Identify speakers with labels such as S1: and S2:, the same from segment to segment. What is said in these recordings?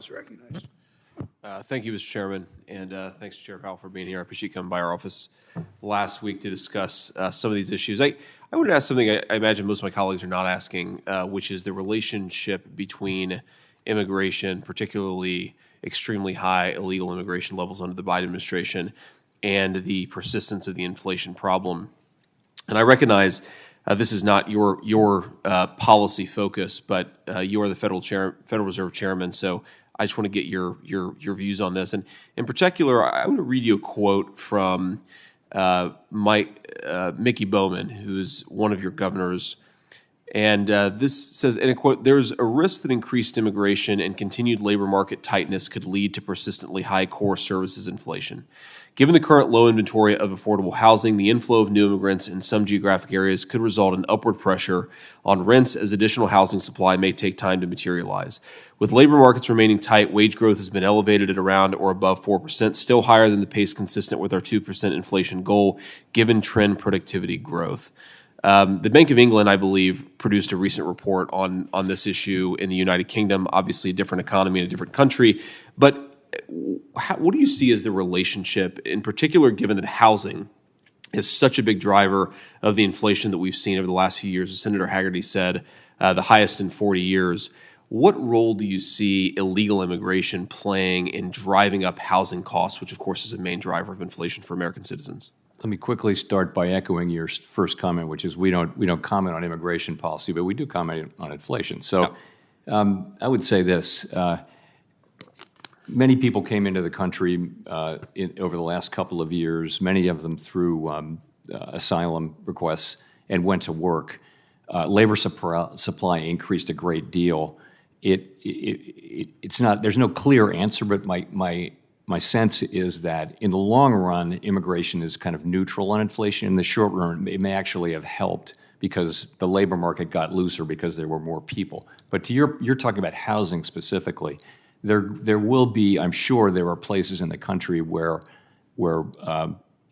S1: Is recognized.
S2: Thank you, Mr. Chairman, and thanks to Chair Powell for being here. I appreciate you coming by our office last week to discuss some of these issues. I wanted to ask something I imagine most of my colleagues are not asking, which is the relationship between immigration, particularly extremely high illegal immigration levels under the Biden administration, and the persistence of the inflation problem. And I recognize this is not your policy focus, but you are the Federal Reserve Chairman, so I just want to get your views on this. And in particular, I want to read you a quote from Mickey Bowman, who's one of your governors. And this says, in a quote, "There's a risk that increased immigration and continued labor market tightness could lead to persistently high core services inflation. Given the current low inventory of affordable housing, the inflow of new immigrants in some geographic areas could result in upward pressure on rents as additional housing supply may take time to materialize. With labor markets remaining tight, wage growth has been elevated at around or above 4%, still higher than the pace consistent with our 2% inflation goal, given trend productivity growth." The Bank of England, I believe, produced a recent report on this issue in the United Kingdom, obviously a different economy in a different country. But what do you see as the relationship, in particular, given that housing is such a big driver of the inflation that we've seen over the last few years? As Senator Hagerty said, the highest in 40 years. What role do you see illegal immigration playing in driving up housing costs, which, of course, is a main driver of inflation for American citizens?
S3: Let me quickly start by echoing your first comment, which is we don't comment on immigration policy, but we do comment on inflation. So I would say this. Many people came into the country over the last couple of years, many of them through asylum requests, and went to work. Labor supply increased a great deal. It's not. There's no clear answer, but my sense is that in the long run, immigration is kind of neutral on inflation. In the short run, it may actually have helped because the labor market got looser because there were more people. But you're talking about housing specifically. There will be, I'm sure, there are places in the country where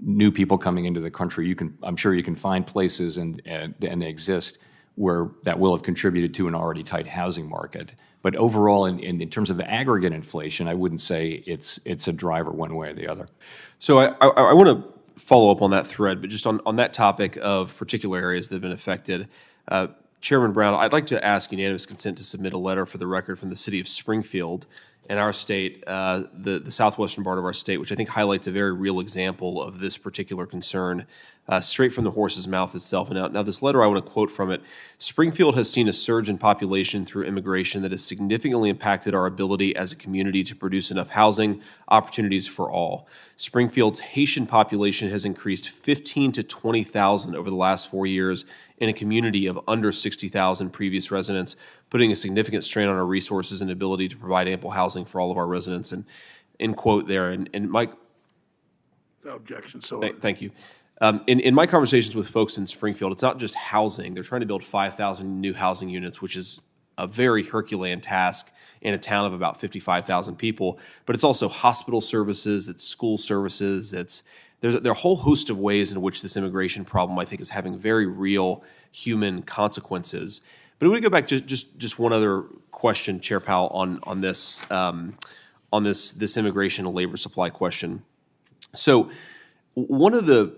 S3: new people coming into the country, I'm sure you can find places and they exist where that will have contributed to an already tight housing market. But overall, in terms of aggregate inflation, I wouldn't say it's a driver one way or the other.
S2: So I want to follow up on that thread, but just on that topic of particular areas that have been affected, Chairman Brown, I'd like to ask unanimous consent to submit a letter for the record from the city of Springfield in our state, the southwestern part of our state, which I think highlights a very real example of this particular concern, straight from the horse's mouth itself. Now, this letter, I want to quote from it. "Springfield has seen a surge in population through immigration that has significantly impacted our ability as a community to produce enough housing opportunities for all. Springfield's Haitian population has increased 15 to 20,000 over the last 4 years in a community of under 60,000 previous residents, putting a significant strain on our resources and ability to provide ample housing for all of our residents." And end quote there. And Mike,
S1: Without objection. So
S2: thank you. In my conversations with folks in Springfield, it's not just housing. They're trying to build 5,000 new housing units, which is a very Herculean task in a town of about 55,000 people. But it's also hospital services, it's school services, there are a whole host of ways in which this immigration problem, I think, is having very real human consequences. But I want to go back just one other question, Chair Powell, on this immigration and labor supply question. So one of the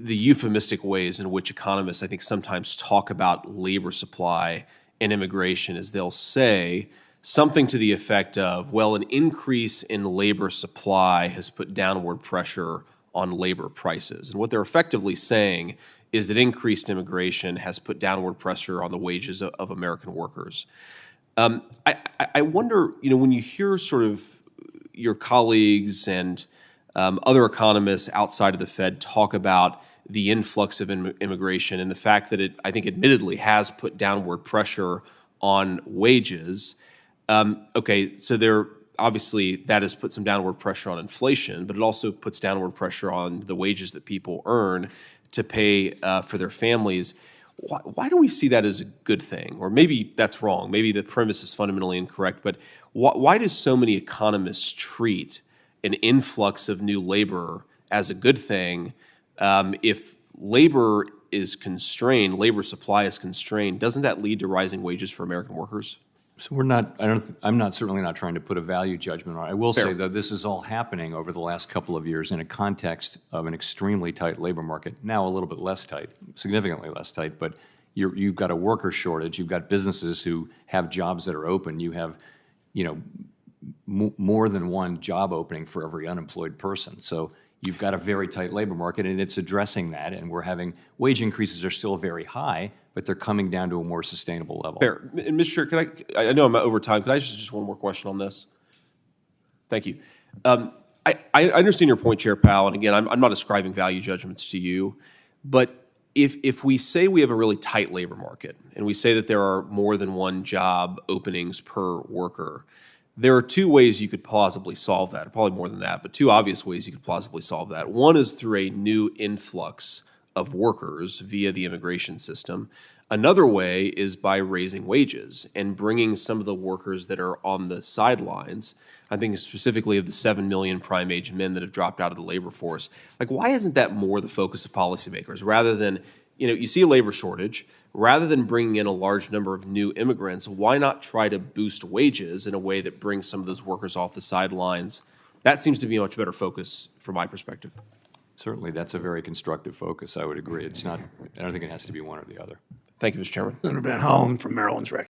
S2: euphemistic ways in which economists, I think, sometimes talk about labor supply and immigration is they'll say something to the effect of, well, an increase in labor supply has put downward pressure on labor prices. And what they're effectively saying is that increased immigration has put downward pressure on the wages of American workers. I wonder, when you hear sort of your colleagues and other economists outside of the Fed talk about the influx of immigration and the fact that it, I think, admittedly has put downward pressure on wages. Okay, so obviously that has put some downward pressure on inflation, but it also puts downward pressure on the wages that people earn to pay for their families. Why do we see that as a good thing? Or maybe that's wrong. Maybe the premise is fundamentally incorrect. But why do so many economists treat an influx of new labor as a good thing? If labor is constrained, labor supply is constrained, doesn't that lead to rising wages for American workers?
S3: So I'm not certainly not trying to put a value judgment on it. I will say, though, this is all happening over the last couple of years in a context of an extremely tight labor market, now a little bit less tight, significantly less tight, but you've got a worker shortage. You've got businesses who have jobs that are open. You have, more than one job opening for every unemployed person. So you've got a very tight labor market, and it's addressing that, and we're having wage increases are still very high, but they're coming down to a more sustainable level.
S2: Fair. And Mr. Chair, I know I'm over time. Could I just one more question on this? Thank you. I understand your point, Chair Powell, and again, I'm not ascribing value judgments to you, but if we say we have a really tight labor market, and we say that there are more than one job openings per worker, there are two ways you could plausibly solve that, probably more than that, but two obvious ways you could plausibly solve that. One is through a new influx of workers via the immigration system. Another way is by raising wages and bringing some of the workers that are on the sidelines. I think specifically of the 7 million prime-age men that have dropped out of the labor force. Like, why isn't that more the focus of policymakers rather than, you see a labor shortage, rather than bringing in a large number of new immigrants, why not try to boost wages in a way that brings some of those workers off the sidelines? That seems to be a much better focus from my perspective.
S3: Certainly, that's a very constructive focus. I would agree. I don't think it has to be one or the other.
S2: Thank you, Mr. Chairman.
S1: Senator Van Hollen from Maryland's recognized.